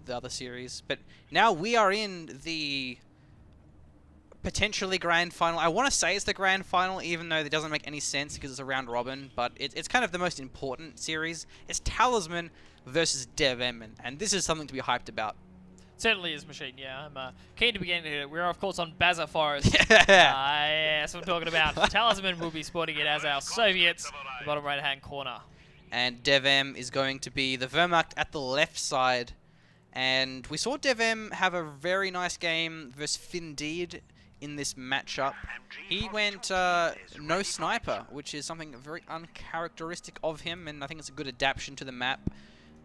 the other series. But now we are in the potentially grand final. I want to say it's the grand final, even though it doesn't make any sense because it's a round robin, but it's kind of the most important series. It's Talisman versus DevM, and this is something to be hyped about. Certainly is, Machine, yeah. I'm keen to begin here. We're, of course, on Baza Forest. Yeah. That's what I'm talking about. Talisman will be sporting it as our Soviets, the bottom right-hand corner. And DevM is going to be the Wehrmacht at the left side. And we saw DevM have a very nice game versus Findeed in this matchup. He went no sniper, which is something very uncharacteristic of him, and I think it's a good adaptation to the map.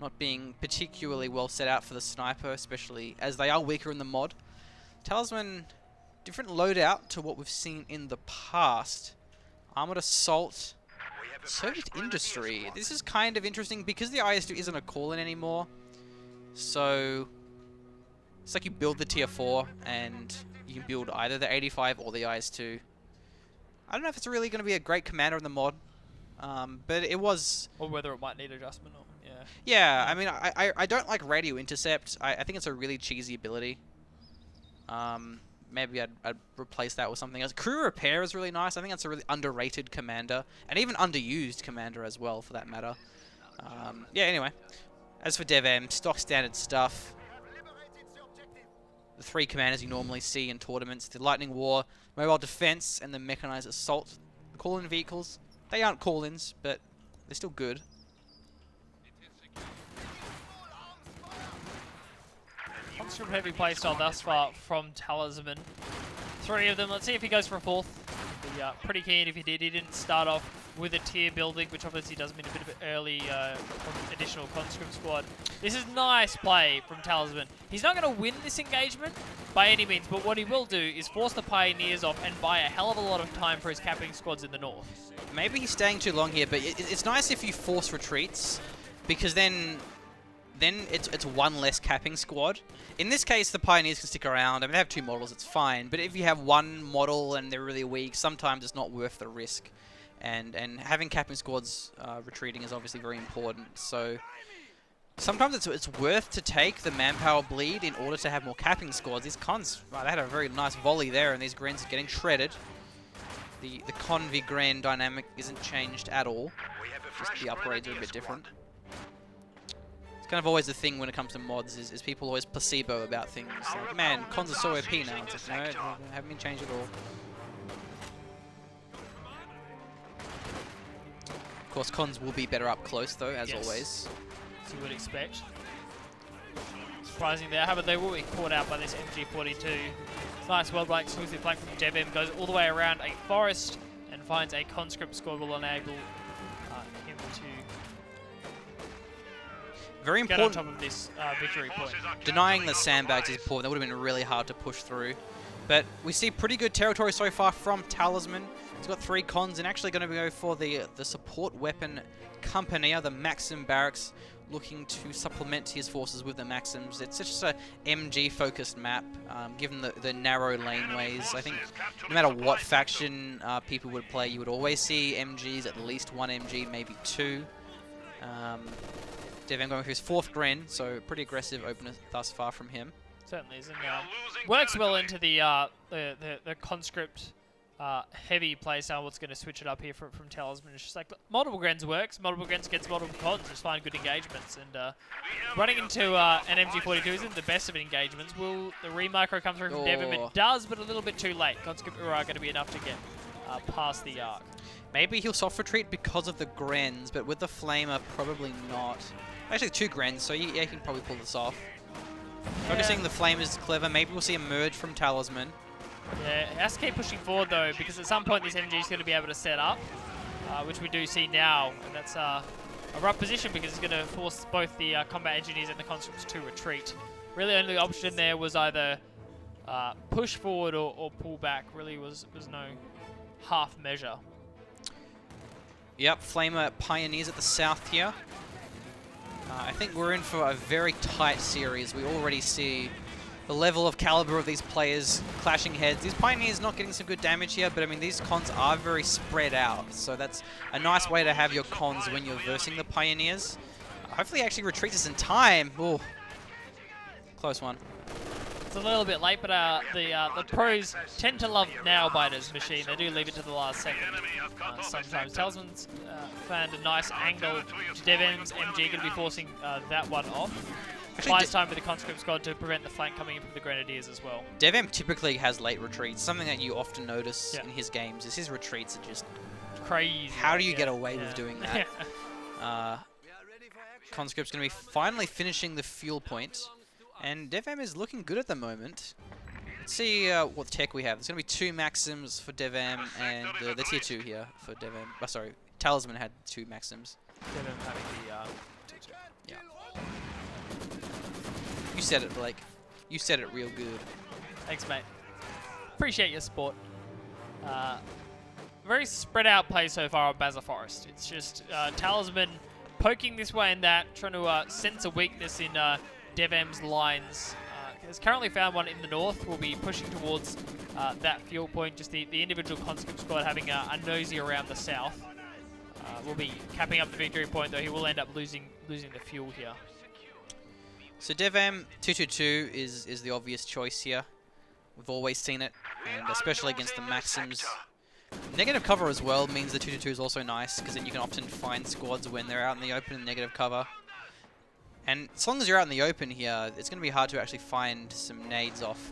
Not being particularly well set out for the sniper, especially as they are weaker in the mod. Talisman, different loadout to what we've seen in the past. Armored Assault, Soviet Industry. This is kind of interesting because the IS-2 isn't a call-in anymore. So it's like you build the tier 4 and you can build either the 85 or the IS-2. I don't know if it's really going to be a great commander in the mod, but it was... Or whether it might need adjustment. Or, yeah. Yeah, I mean, I don't like Radio Intercept. I think it's a really cheesy ability. Maybe I'd replace that with something else. Crew Repair is really nice. I think that's a really underrated commander, and even underused commander as well, for that matter. Yeah, anyway. As for DevM, stock standard stuff. The 3 commanders you normally see in tournaments: the Lightning War, Mobile Defense, and the Mechanized Assault. The call-in vehicles, they aren't call-ins, but they're still good. Conscript heavy playstyle thus far from Talisman. 3 of them. Let's see if he goes for a 4th. Be pretty keen if he did. He didn't start off with a tier building, which obviously does mean a bit of an early additional conscript squad. This is nice play from Talisman. He's not going to win this engagement by any means, but what he will do is force the Pioneers off and buy a hell of a lot of time for his capping squads in the north. Maybe he's staying too long here, but it's nice if you force retreats, because then it's one less capping squad. In this case, the Pioneers can stick around. I mean, they have 2 models, it's fine. But if you have 1 model and they're really weak, sometimes it's not worth the risk. And having capping squads retreating is obviously very important. So sometimes it's worth to take the manpower bleed in order to have more capping squads. These cons, they had a very nice volley there, and these Grens are getting shredded. The con v Gren dynamic isn't changed at all. Just the upgrades are a bit different. It's kind of always the thing when it comes to mods, is people always placebo about things. Like, man, cons are so OP now. It's like, no, they haven't been changed at all. Of course, cons will be better up close, though, as always. As you would expect. Surprising there, but they will be caught out by this MG42. It's nice, well-played exclusive flank from DevM. Goes all the way around a forest and finds a conscript squad will enable him to very important. Get on top of this victory point. Denying the sandbags is important. That would have been really hard to push through. But we see pretty good territory so far from Talisman. He's got 3 cons and actually going to go for the support weapon Compania, the Maxim barracks, looking to supplement his forces with the Maxims. It's just a MG-focused map, given the narrow laneways. I think no matter what faction people would play, you would always see MGs, at least 1 MG, maybe 2. DevM going for his 4th Gren, so pretty aggressive opener thus far from him. Certainly is, and works well into the conscript heavy playstyle. What's going to switch it up here from Talisman? It's just like multiple Grens works, multiple Grens gets multiple cons, just find good engagements, and running into an MG42 isn't the best of engagements. Will the remicro come through from DevM? It does, but a little bit too late. Conscript are going to be enough to get past the arc. Maybe he'll soft retreat because of the Grens, but with the Flamer, probably not. Actually, 2 Grens, so yeah, he can probably pull this off. Focusing the Flamer is clever. Maybe we'll see a merge from Talisman. Yeah, he has to keep pushing forward though, because at some point this MG is going to be able to set up, which we do see now, and that's a rough position because it's going to force both the combat engineers and the conscripts to retreat. Really, only option there was either push forward or pull back. Really was no half measure. Yep, Flamer Pioneers at the south here. I think we're in for a very tight series. We already see the level of caliber of these players clashing heads. These Pioneers not getting some good damage here, but I mean, these cons are very spread out. So that's a nice way to have your cons when you're versing the Pioneers. Hopefully he actually retreats this in time. Ooh. Close one. It's a little bit late, but the pros tend to love Nailbiter's machine. They do leave it to the last second sometimes. Talisman's found a nice angle to DevM's MG, going to be forcing that one off. Buys time with the conscript squad to prevent the flank coming in from the grenadiers as well. DevM typically has late retreats. Something that you often notice in his games is his retreats are just crazy. How do you get away with doing that? Conscript's going to be finally finishing the fuel point. And DevM is looking good at the moment. Let's see what tech we have. There's going to be 2 Maxims for DevM and the tier 2 here for DevM. Oh, sorry, Talisman had 2 Maxims. DevM having the tier 2. Yeah. You said it, Blake. You said it real good. Thanks, mate. Appreciate your support. Very spread out play so far on Baza Forest. It's just Talisman poking this way and that, trying to sense a weakness in DevM's lines. Has currently found one in the north. We'll be pushing towards that fuel point. Just the individual conscript squad having a nosy around the south. We'll be capping up the victory point, though he will end up losing the fuel here. So DevM 222 is the obvious choice here. We've always seen it, and especially against the Maxims. Negative cover as well means the 222 is also nice, because then you can often find squads when they're out in the open in negative cover. And as long as you're out in the open here, it's going to be hard to actually find some nades off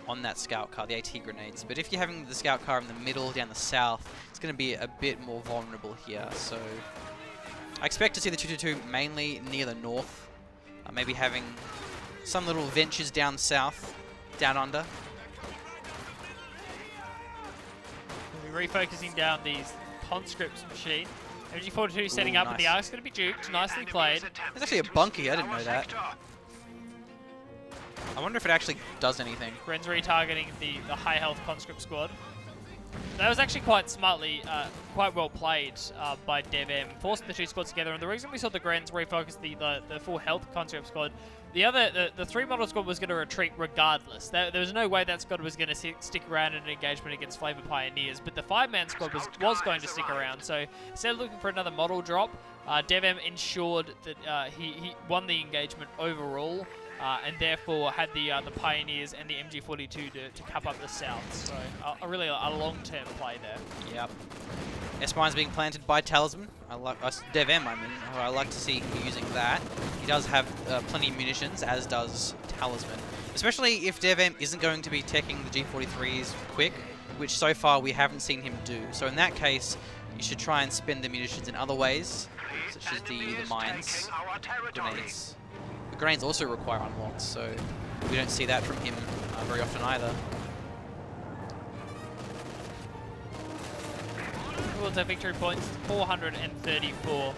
on that scout car, the AT grenades. But if you're having the scout car in the middle, down the south, it's going to be a bit more vulnerable here. So I expect to see the 222 mainly near the north, maybe having some little ventures down south, down under. We'll be refocusing down these conscripts machine. MG42 setting up, nice. And the arc's going to be duped. Nicely played. There's actually a bunker here, I didn't know that. I wonder if it actually does anything. Gren's retargeting the high health conscript squad. That was actually quite smartly, quite well played by DevM, forcing the 2 squads together. And the reason we saw the Grens refocus the full health conscript squad, the 3 model squad was going to retreat regardless. There was no way that squad was going to stick around in an engagement against Flavor Pioneers, but the 5-man squad was going to stick around. So instead of looking for another model drop, DevM ensured that he won the engagement overall. And therefore had the Pioneers and the MG42 to cap up the south. So a really long-term play there. Yep. S-Mine's being planted by Talisman. DevM, I mean. I like to see him using that. He does have plenty of munitions, as does Talisman. Especially if DevM isn't going to be teching the G43s quick, which so far we haven't seen him do. So in that case, you should try and spend the munitions in other ways, such as the mines, grenades. The grenades also require unlocks, so we don't see that from him very often either. Towards our victory points, 434.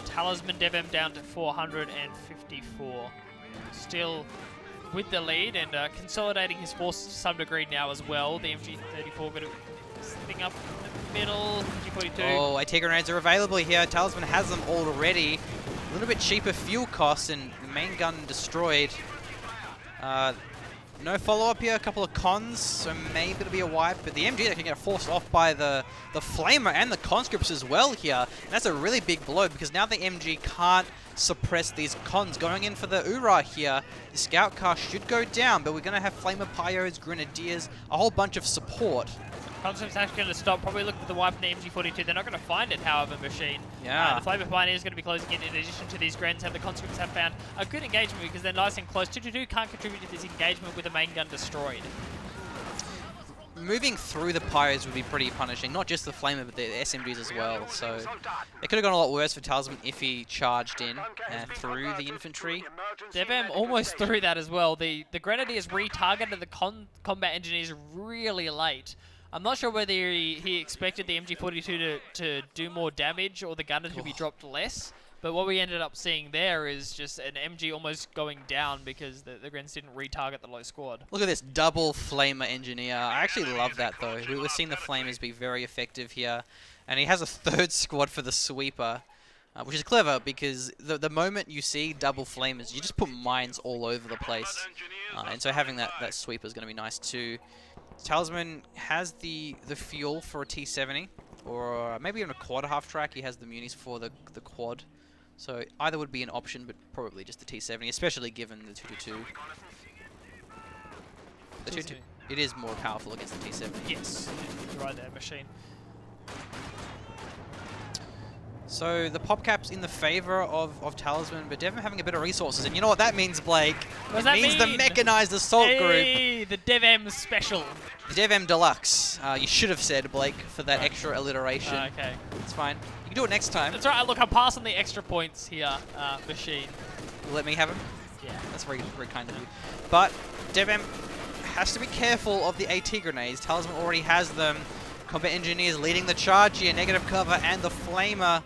Talisman DevM down to 454. Still with the lead and consolidating his forces to some degree now as well. The MG34 going to sitting up in the middle. MG42. Oh, AT grenades are available here. Talisman has them already. A little bit cheaper fuel costs and the main gun destroyed. No follow-up here, a couple of cons, so maybe it'll be a wipe, but the MG that can get forced off by the Flamer and the conscripts as well here. And that's a really big blow because now the MG can't suppress these cons. Going in for the Ura here, the scout car should go down, but we're going to have Flamer Pyos, Grenadiers, a whole bunch of support. Conscript's actually going to stop, probably look for the wipe in the MG42. They're not going to find it, however, machine. Yeah. The Flavor Pioneer is going to be closing in addition to these Grens. The conscripts have found a good engagement because they're nice and close. 222 can't contribute to this engagement with the main gun destroyed. Moving through the Pyros would be pretty punishing, not just the Flamer, but the SMGs as well. So it could have gone a lot worse for Talisman if he charged in through the infantry. DevM almost through that as well. The Grenadiers retargeted the combat engineers really late. I'm not sure whether he expected the MG42 to do more damage or the gunner to be dropped less, but what we ended up seeing there is just an MG almost going down because the Grens didn't retarget the low squad. Look at this double Flamer engineer. I actually love that though. We've seen the Flamers be very effective here, and he has a 3rd squad for the sweeper, which is clever because the moment you see double Flamers, you just put mines all over the place, and so having that sweeper is going to be nice too. Talisman has the fuel for a T70, or maybe even a quarter half track. He has the munis for the quad. So either would be an option, but probably just the T70, especially given the 222. The 222, it is more powerful against the T70. Yes, you're right there, Machine. So the pop cap's in the favor of Talisman, but DevM having a bit of resources. And you know what that means, Blake? What does it that means mean? the mechanized assault Hey, the DevM special. group. The DevM Deluxe. You should have said, Blake, for that extra alliteration. Okay. It's fine. You can do it next time. That's right. Look, I'm passing the extra points here, Machine. Let me have him. Yeah. That's very, very kind of you. But DevM has to be careful of the AT grenades. Talisman already has them. Combat Engineers leading the charge here. Negative cover and the Flamer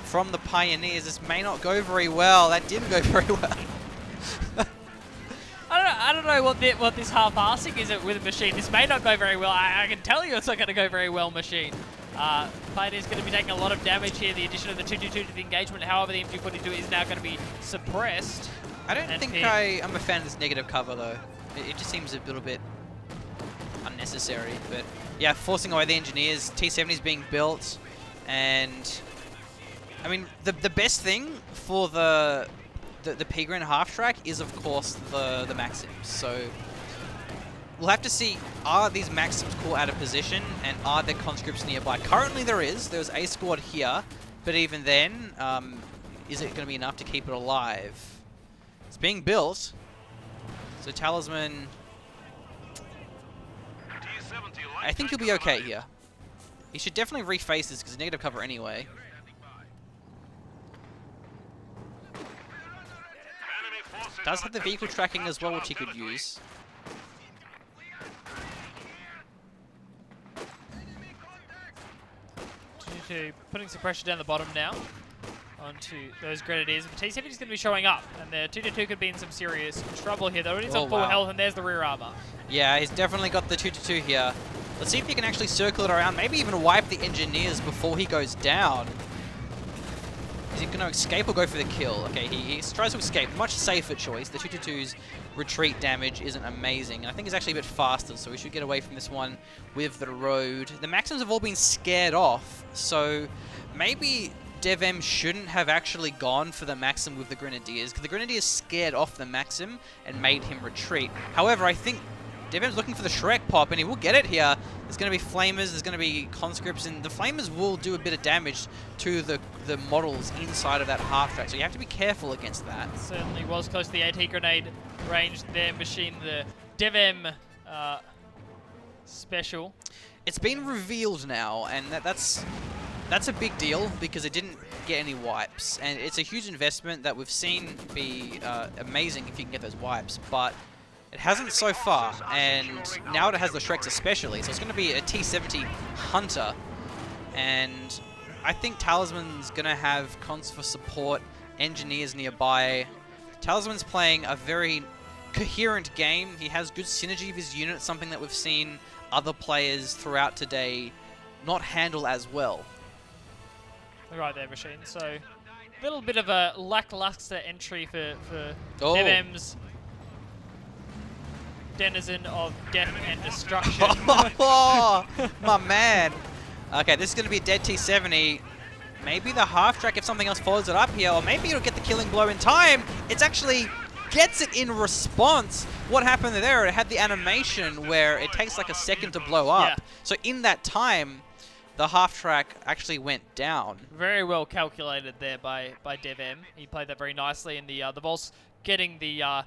from the Pioneers. This may not go very well. That didn't go very well. I don't know what this half-assing is with Machine. This may not go very well. I can tell you it's not going to go very well, Machine. Pioneer's going to be taking a lot of damage here. The addition of the 222 to the engagement. However, the MG42 is now going to be suppressed. I don't think I'm a fan of this negative cover, though. It just seems a little bit unnecessary. But yeah, forcing away the Engineers. T70 is being built. And I mean, the best thing for the Pigrin half-track is, of course, the Maxims. So we'll have to see, are these Maxims caught out of position, and are there conscripts nearby? Currently there's a squad here, but even then, is it going to be enough to keep it alive? It's being built, so Talisman, I think he'll be okay here. He should definitely reface this, because it's negative cover anyway. Does have the vehicle tracking as well, which he could use. Putting some pressure down the bottom now onto those Grenadiers. But T70 is going to be showing up, and the 222 could be in some serious trouble here. Though already on full health, and there's the rear armor. Yeah, he's definitely got the 222 here. Let's see if he can actually circle it around, maybe even wipe the Engineers before he goes down. Is he going to escape or go for the kill? Okay, he tries to escape. Much safer choice. The 222's retreat damage isn't amazing. And I think he's actually a bit faster, so we should get away from this one with the road. The Maxims have all been scared off, so maybe DevM shouldn't have actually gone for the Maxim with the Grenadiers, because the Grenadiers scared off the Maxim and made him retreat. However, I think DevM's looking for the Shrek pop, and he will get it here. There's going to be Flamers, there's going to be Conscripts, and the Flamers will do a bit of damage to the models inside of that half-track, so you have to be careful against that. Certainly was close to the AT grenade range there, Machine, the DevM special. It's been revealed now, and that's a big deal, because it didn't get any wipes, and it's a huge investment that we've seen be amazing if you can get those wipes, but it hasn't so far, and now it has the Shreks especially, so it's going to be a T70 Hunter, and I think Talisman's going to have cons for support, Engineers nearby. Talisman's playing a very coherent game. He has good synergy of his unit, something that we've seen other players throughout today not handle as well. Right there, Machine. So, a little bit of a lackluster entry for DevM's denizen of death and destruction. Oh, my man. Okay, this is going to be a dead T70. Maybe the half-track, if something else follows it up here, or maybe it'll get the killing blow in time. It's actually gets it in response. What happened there? It had the animation where it takes like a second to blow up. Yeah. So in that time, the half-track actually went down. Very well calculated there by DevM. He played that very nicely, and the Volks getting the...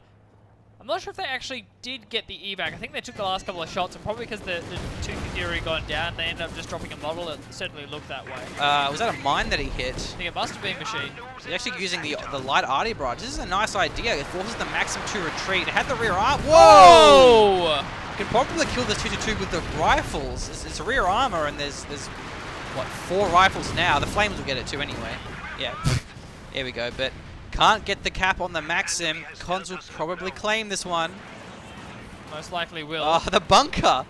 I'm not sure if they actually did get the evac. I think they took the last couple of shots, and probably because the 250 already gone down, they ended up just dropping a model. It certainly looked that way. Was that a mine that he hit? I think it must have been Machine. He's actually using the light arty barrage. This is a nice idea. It forces the Maxim to retreat. It had the rear arm. Whoa! Can probably kill this 222 with the rifles. It's rear armor, and there's what, 4 rifles now. The Flames will get it too anyway. Yeah, there we go. But can't get the cap on the Maxim. Cons will probably claim this one. Most likely will. Oh, the bunker.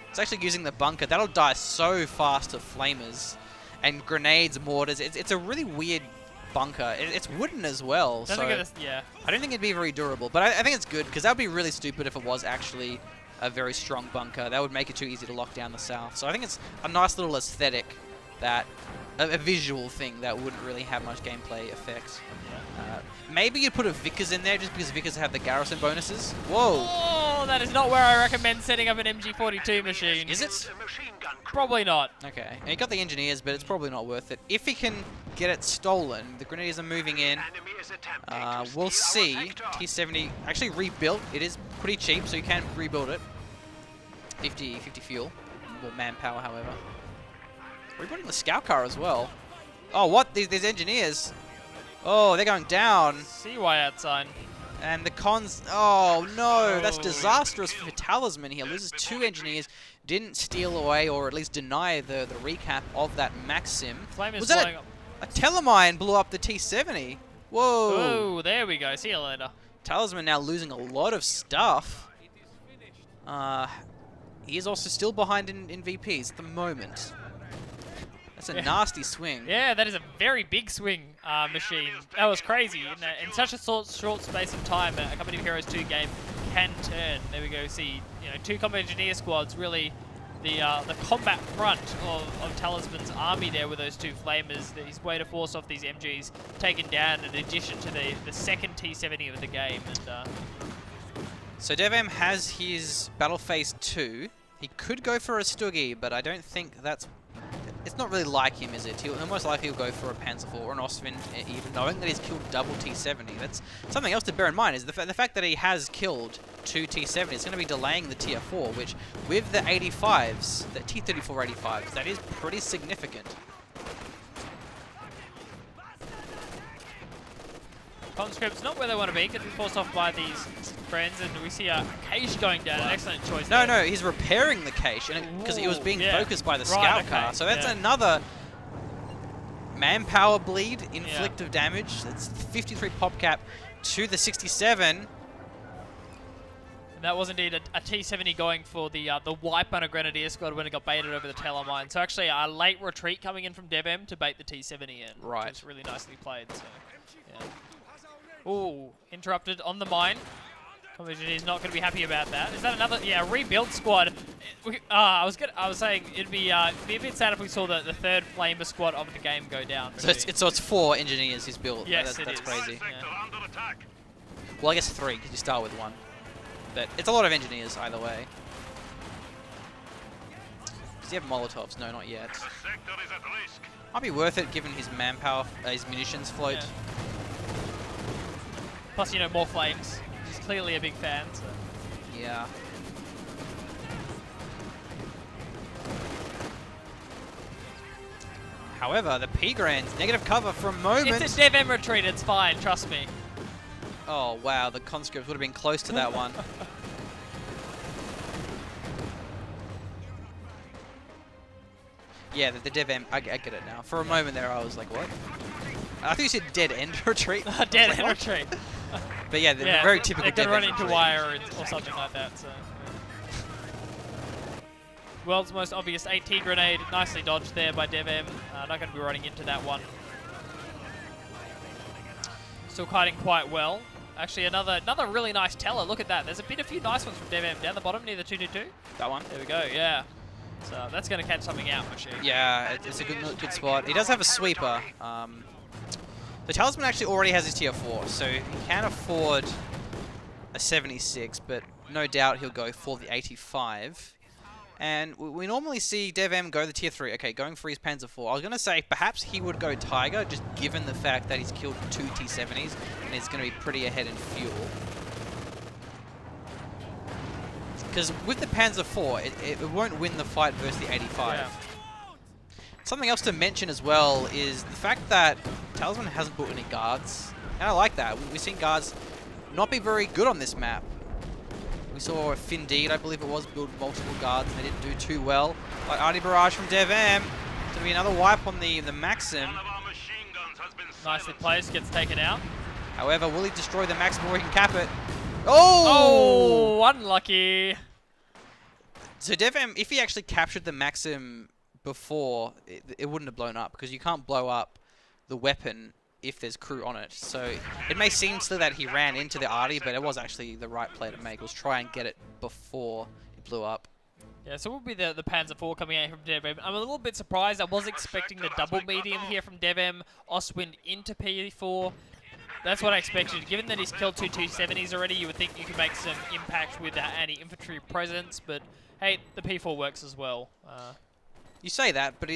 It's actually using the bunker. That'll die so fast to Flamers. And grenades, mortars. It's a really weird bunker. It's wooden as well. So yeah. I don't think it'd be very durable. But I think it's good, because that would be really stupid if it was actually a very strong bunker. That would make it too easy to lock down the south. So I think it's a nice little aesthetic that a visual thing that wouldn't really have much gameplay effects. Maybe you'd put a Vickers in there just because Vickers have the garrison bonuses. Whoa! Oh, that is not where I recommend setting up an MG42 machine. Is it? Probably not. Okay. And you got the engineers, but it's probably not worth it. If he can get it stolen, the grenadiers are moving in. We'll see. T-70 actually rebuilt. It is pretty cheap, so you can rebuild it. 50 fuel. More manpower, however. Rebuilding the scout car as well. Oh, what? These engineers. Oh, they're going down. CY outside. And the cons... Oh, no. That's disastrous for Talisman here. Loses 2 engineers. Didn't steal away or at least deny the recap of that Maxim. Flame is Was that blowing up. a Telemine blew up the T-70? Whoa. Oh, there we go. See you later. Talisman now losing a lot of stuff. He is also still behind in VPs at the moment. That's a nasty swing. Yeah, that is a very big swing machine. That was crazy. In such a short space of time, a Company of Heroes 2 game can turn. There we go. See, 2 combat engineer squads, really the combat front of Talisman's army there with those 2 flamers. His way to force off these MGs taken down in addition to the second T-70 of the game. And so DevM has his Battle Phase 2. He could go for a Stuggy, but I don't think that's... It's not really like him, is it? He'll most likely go for a Panzer IV or an Ostwind, even knowing that he's killed double T-70. That's something else to bear in mind, is the fact that he has killed 2 T-70 is going to be delaying the Tier 4, which with the 85s, the T-34 85s, that is pretty significant. Conscript's not where they want to be, getting forced off by these friends, and we see a cache going down. An excellent choice. No, he's repairing the cache because it was being focused by the scout car. So that's another manpower bleed, inflict of damage. That's 53 pop cap to the 67. And that was indeed a T-70 going for the wipe on a Grenadier squad when it got baited over the Telemine. So actually a late retreat coming in from DevM to bait the T-70 in. Right. Which is really nicely played. So, yeah. Ooh, interrupted on the mine. Is not going to be happy about that. Is that another? Yeah, rebuild squad. I was saying it'd be a bit sad if we saw the 3rd flamer squad of the game go down. So it's 4 engineers he's built. Yes, that's crazy. Yeah. Well, I guess 3 because you start with 1. But it's a lot of engineers either way. Does he have Molotovs? No, not yet. Might be worth it given his manpower, his munitions float. Yeah. Plus, more flames. He's clearly a big fan. So. Yeah. However, the P-Grand's negative cover for a moment. It's a DevM retreat. It's fine. Trust me. Oh, wow. The conscripts would have been close to that one. Yeah, the DevM. I get it now. For a moment there, I was like, what? I think you said dead end retreat. Dead end retreat. But yeah, they're very typical. They're going to run into wire or something like that. So. World's most obvious AT grenade, nicely dodged there by DevM. Not going to be running into that one. Still kiting quite well. Actually, another really nice teller. Look at that. There's a few nice ones from DevM down the bottom near the 222. That one. There we go. Yeah. So that's going to catch something out, machine. Yeah, it's a good spot. He does have a sweeper. The Talisman actually already has his Tier 4, so he can afford a 76, but no doubt he'll go for the 85. And we normally see DevM go the Tier 3. Okay, going for his Panzer IV. I was going to say perhaps he would go Tiger, just given the fact that he's killed 2 T-70s, and he's going to be pretty ahead in fuel. Because with the Panzer IV, it won't win the fight versus the 85. Yeah. Something else to mention as well is the fact that Talisman hasn't built any guards. And I like that. We've seen guards not be very good on this map. We saw Findeed, I believe it was, build multiple guards and they didn't do too well. Like Arty Barrage from DevM. It's going to be another wipe on the Maxim. Nicely placed, gets taken out. However, will he destroy the Maxim or he can cap it? Oh! Oh, unlucky. So DevM, if he actually captured the Maxim before, it wouldn't have blown up because you can't blow up the weapon if there's crew on it. So it may seem still that he ran into the Arty, but it was actually the right play to make, was try and get it before it blew up. Yeah, so we'll be the Panzer IV coming out from DevM. I'm a little bit surprised. I was expecting the double medium here from DevM, Ostwind into P4. That's what I expected. Given that he's killed 2 270s already, you would think you could make some impact with that anti-infantry presence, but hey, the P4 works as well. You say that, but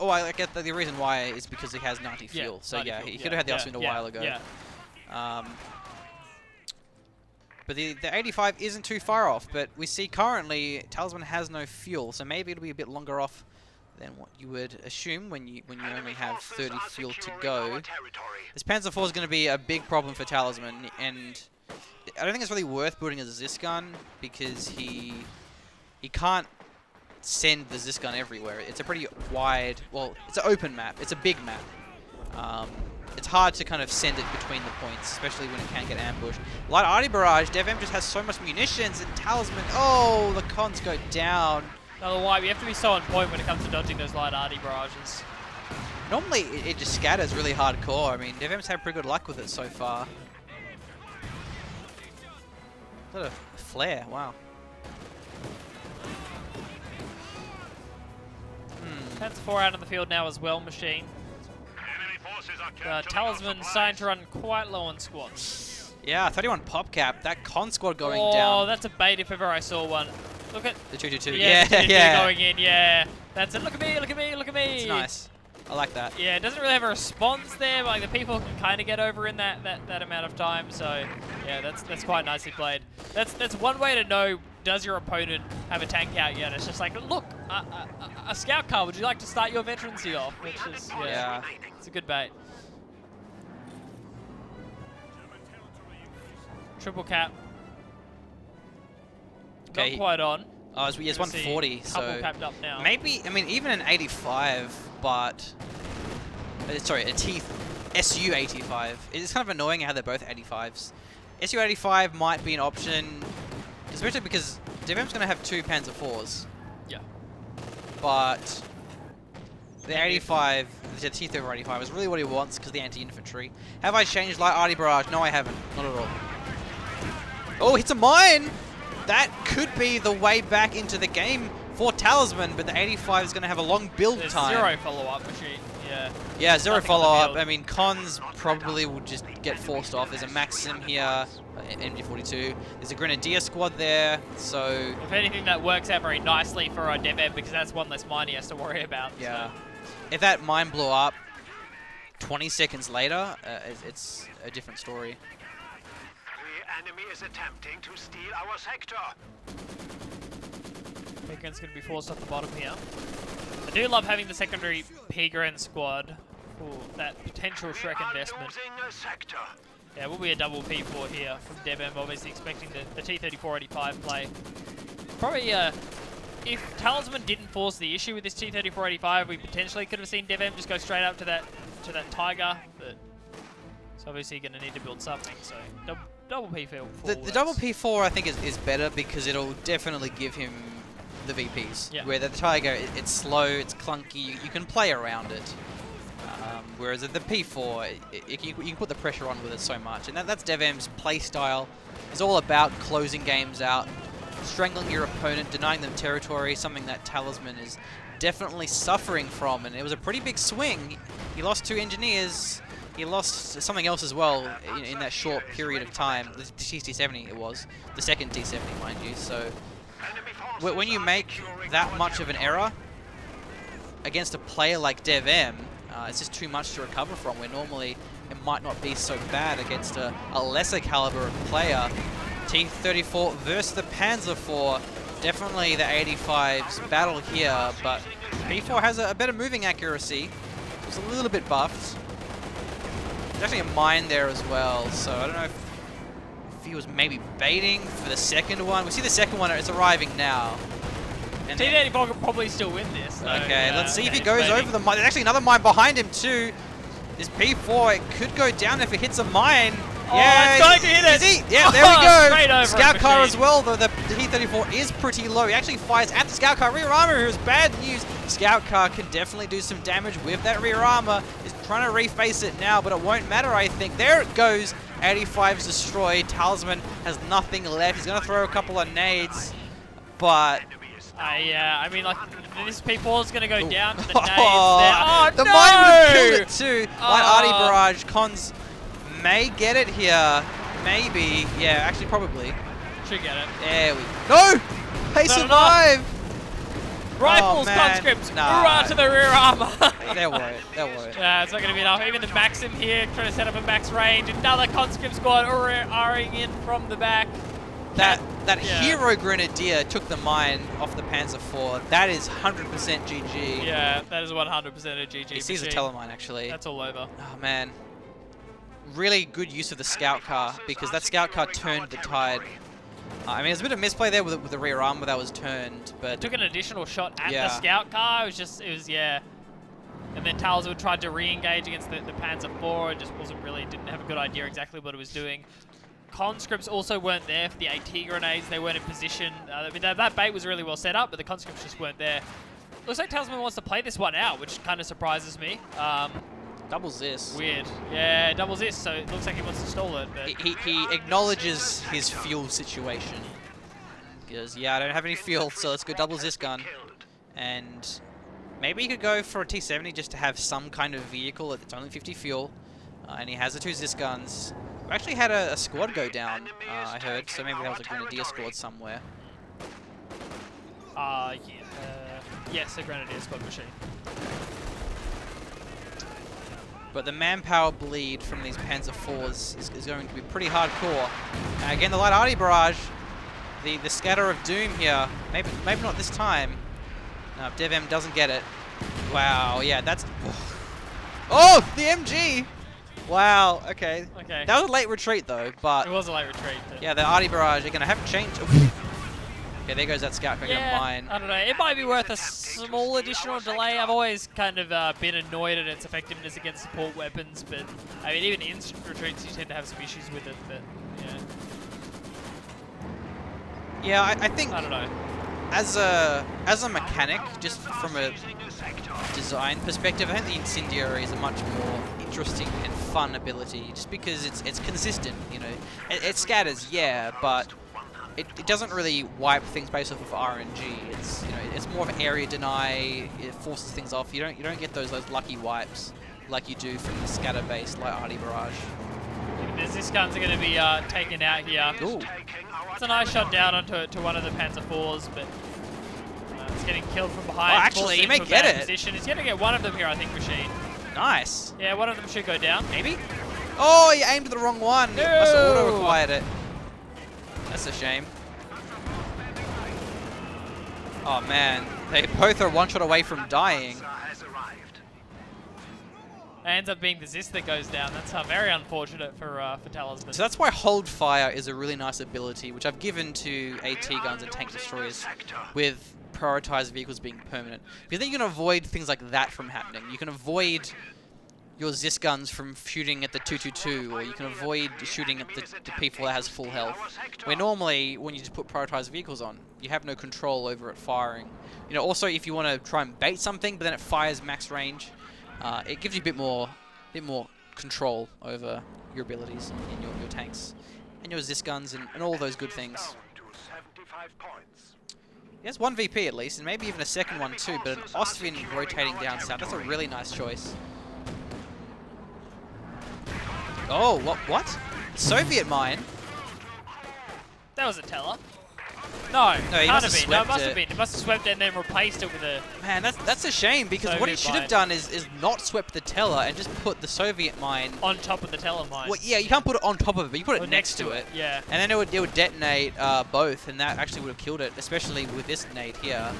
oh, I get the reason why is because he has 90 fuel. Yeah, So 90 yeah, fuel, he could have had the Ostwind a while ago. Yeah. But the 85 isn't too far off, but we see currently Talisman has no fuel, so maybe it'll be a bit longer off than what you would assume when you only have 30 fuel to go. This Panzer IV is going to be a big problem for Talisman, and I don't think it's really worth building a Zis gun because he can't send the Zis gun everywhere. It's a pretty wide, well, it's an open map. It's a big map. It's hard to kind of send it between the points, especially when it can get ambushed. Light arty barrage, DevM just has so much munitions, and Talisman, oh, the cons go down. Another wipe. You have to be so on point when it comes to dodging those light arty barrages. Normally, it just scatters really hardcore. I mean, DevM's had pretty good luck with it so far. What a flare, wow. Panzer IV out on the field now as well, Machine. Talisman starting to run quite low on squads. Yeah, 31 pop cap. That con squad going Oh, down. that's a bait if ever I saw one. Look at the 222. Yeah, Yeah, yeah. Going in. Yeah, that's it. Look at me. Look at me. Look at me. It's nice. I like that. Yeah, it doesn't really have a response there, but like the people can kind of get over in that amount of time. So yeah, that's quite nicely played. That's one way to know, does your opponent have a tank out yet? It's just like, look, a scout car. Would you like to start your veterancy off? Which is yeah. It's a good bait. Triple cap. Okay. Not quite on. Oh, it's 140. So capped up now. Maybe, I mean, even an 85, but sorry, a SU-85. It's kind of annoying how they're both 85s. SU-85 might be an option, especially because DevM's going to have 2 Panzer IVs. Yeah. But the 85, the T-35 is really what he wants because the anti-infantry. Have I changed light arty barrage? No, I haven't. Not at all. Oh, hits a mine! That could be the way back into the game for Talisman, but the 85 is going to have a long build time. Zero follow-up machine, yeah. Yeah, zero follow-up. I mean, cons probably will just get forced off. There's a Maxim here, MG42. There's a Grenadier squad there, so... If anything, that works out very nicely for our DevM because that's one less mine he has to worry about. Yeah. So. If that mine blew up 20 seconds later, it's a different story. Enemy is attempting to steal our sector. P-Gren's going to be forced off the bottom here. I do love having the secondary P-Gren squad for that potential Shrek investment. Yeah, we'll be a double P4 here from DevM, obviously expecting the T-3485 play. Probably, if Talisman didn't force the issue with this T-3485, we potentially could have seen DevM just go straight up to that Tiger, but it's obviously going to need to build something, so double P4. The double P4 I think is better because it'll definitely give him the VPs. Yeah. Where the Tiger, it's slow, it's clunky, you can play around it. Whereas the P4, you can put the pressure on with it so much. And that's DevM's play style. It's all about closing games out, strangling your opponent, denying them territory, something that Talisman is definitely suffering from. And it was a pretty big swing. He lost 2 engineers. He lost something else as well in that short period of time. The T-70 it was. The second T-70, mind you. So when you make that much of an error against a player like DevM, it's just too much to recover from, where normally it might not be so bad against a lesser caliber of player. T-34 versus the Panzer IV. Definitely the 85's battle here, but P4 has a better moving accuracy. It's a little bit buffed. There's actually a mine there as well, so I don't know if he was maybe baiting for the second one. We see the second one, it's arriving now. And T-34 could probably still win this. Though. Okay, let's see if he goes over the mine. There's actually another mine behind him too. This P4, it could go down if it hits a mine. Oh, yeah, it's going to hit it! Is he? Yeah, there we go. Straight over Scout it, car machine. as well, though the T-34 is pretty low. He actually fires at the Scout car. Rear armor, who's bad news. Scout car can definitely do some damage with that rear armor. He's trying to reface it now, but it won't matter, I think. There it goes. 85's destroyed. Talisman has nothing left. He's going to throw a couple of nades, but I mean, like, this P4 is going to go down to the nades there. Oh, Oh, the no! mine would have killed it too. Light Oh. arty barrage. Cons may get it here. Maybe. Yeah, actually, probably. Should get it. There we No! They Not survive! Rifles, man. conscripts, Nah. hurrah to the rear armor. They won't. They won't. Yeah, it's not going to be enough. Even the Maxim here trying to set up a max range. Another conscript squad R-ing in from the back. That Yeah. hero grenadier took the mine off the Panzer IV. That is 100% GG. Yeah, that is 100% a GG. He sees a machine. telemine actually. That's all over. Oh man. Really good use of the scout car because that scout car turned the tide. I mean, there's a bit of misplay there with the rear armor that was turned, but Took an additional shot at Yeah. the scout car. It was yeah. And then Talisman tried to re-engage against the Panzer IV. It just didn't have a good idea exactly what it was doing. Conscripts also weren't there for the AT grenades. They weren't in position. I mean, that bait was really well set up, but the conscripts just weren't there. Looks like Talisman wants to play this one out, which kind of surprises me. doubles this. Weird. Yeah, doubles this, so it looks like he wants to stall it. But He acknowledges his fuel situation. He goes, yeah, I don't have any fuel, so let's go doubles this gun. And maybe he could go for a T-70 just to have some kind of vehicle. It's only 50 fuel, and he has the 2 Zis guns. We actually had a squad go down, I heard, so maybe that was a grenadier squad somewhere. yeah. Yes, a grenadier squad machine. But the manpower bleed from these Panzer IVs is going to be pretty hardcore. And again, the light arty barrage, the scatter of doom here. Maybe not this time. No, if DevM doesn't get it. Wow, yeah, that's. Oh, the MG. Wow. Okay. Okay. That was a late retreat though, but It was a late retreat. But yeah, the arty barrage are gonna have to change. Okay, there goes that scout car getting mine. I don't know. It might be worth a small additional delay. I've always kind of been annoyed at its effectiveness against support weapons, but I mean, even instant retreats, you tend to have some issues with it. But yeah, Yeah, I think I don't know. as a mechanic, just from a design perspective, I think the incendiary is a much more interesting and fun ability, just because it's consistent. You know, it scatters, yeah, but it doesn't really wipe things based off of RNG. It's it's more of an area deny. It forces things off. You don't get those lucky wipes like you do from the scatter-based light arty barrage. These guns are going to be taken out here. Ooh. It's a nice shot down onto one of the Panzer IVs, but it's getting killed from behind. Oh, actually, he may Forced into a get bad it. Position. He's going to get one of them here, I think, Machine. Nice. Yeah, one of them should go down. Maybe. Oh, you aimed at the wrong one. No. Must have auto-required it. That's a shame. Oh man, they both are one shot away from dying. It ends up being the Zis that goes down. That's very unfortunate for Talisman. So that's why hold fire is a really nice ability, which I've given to AT guns and tank destroyers with prioritized vehicles being permanent. Because then you can avoid things like that from happening. You can avoid your Zis guns from shooting at the 222, or you can avoid shooting at the P4 that has full health. Where normally, when you just put prioritized vehicles on, you have no control over it firing. You know, also if you want to try and bait something, but then it fires max range, it gives you a bit more control over your abilities in your tanks and your Zis guns and all those good things. He has one VP at least, and maybe even a second one too, but an Austrian rotating down south, that's a really nice choice. Oh, what? Soviet mine? That was a teller. No, he can't must have have been. No, it swept must it. have been. It must have swept it and then replaced it with a... Man, that's a shame, because what he Soviet should have mine. done is not swept the teller and just put the Soviet mine. On top of the teller mine. Well, yeah, you can't put it on top of it, but you put Or it next to it. Yeah. And then it would detonate both, and that actually would have killed it, especially with this nade here.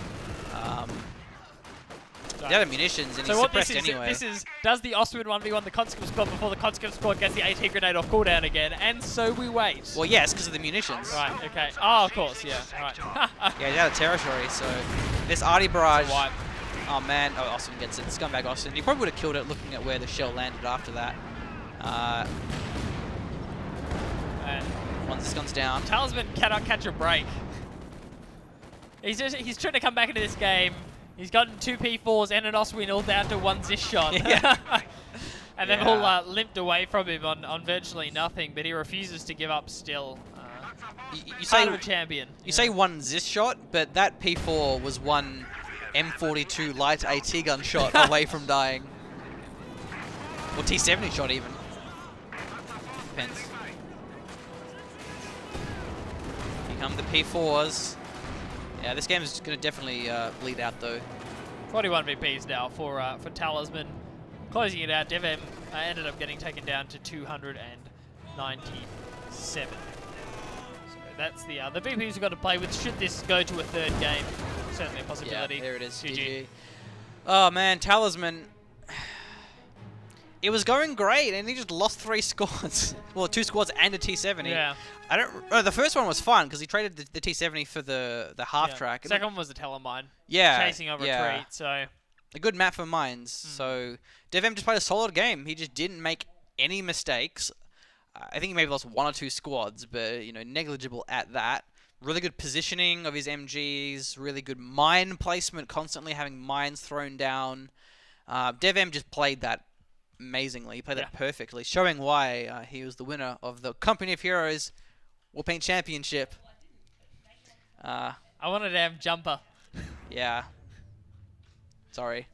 The other munitions, and So he's what this suppressed is, anyway. does the Austrian 1v1 the conscript squad before the conscript squad gets the AT grenade off cooldown again, and so we wait. Well, yes, because of the munitions. Right, okay. Oh, of course, yeah. Right. Yeah, he's out of territory, so this arty barrage. Wipe. Oh man, oh, Austin gets it. Scumbag Austin. He probably would have killed it looking at where the shell landed after that. And Once this gun's down. Talisman cannot catch a break. He's trying to come back into this game. He's gotten 2 P4s and an Austrian all down to 1 Zis shot. Yeah. And they've all limped away from him on virtually nothing, but he refuses to give up still. You Part say of a champion. you say one Zis shot, but that P4 was one M42 light AT gun shot away from dying. Or T70 shot even. Depends. Here come the P4s. Yeah, this game is going to definitely bleed out though. 41 VPs now for Talisman. Closing it out, DevM ended up getting taken down to 297. So that's the VPs we've got to play with. Should this go to a third game, certainly a possibility. Yeah, there it is. GG. Oh man, Talisman. It was going great, and he just lost 3 squads. Well, 2 squads and a T70. Yeah. I don't. Oh, the first one was fun because he traded the T70 for the half track. Second one was the Talisman. Yeah. Chasing a retreat. So a good map for mines. So DevM just played a solid game. He just didn't make any mistakes. I think he maybe lost 1 or 2 squads, but negligible at that. Really good positioning of his MGs. Really good mine placement, constantly having mines thrown down. DevM just played that amazingly. He played that perfectly, showing why he was the winner of the Company of Heroes Warpaint Championship. I wanted to have jumper. Yeah. Sorry.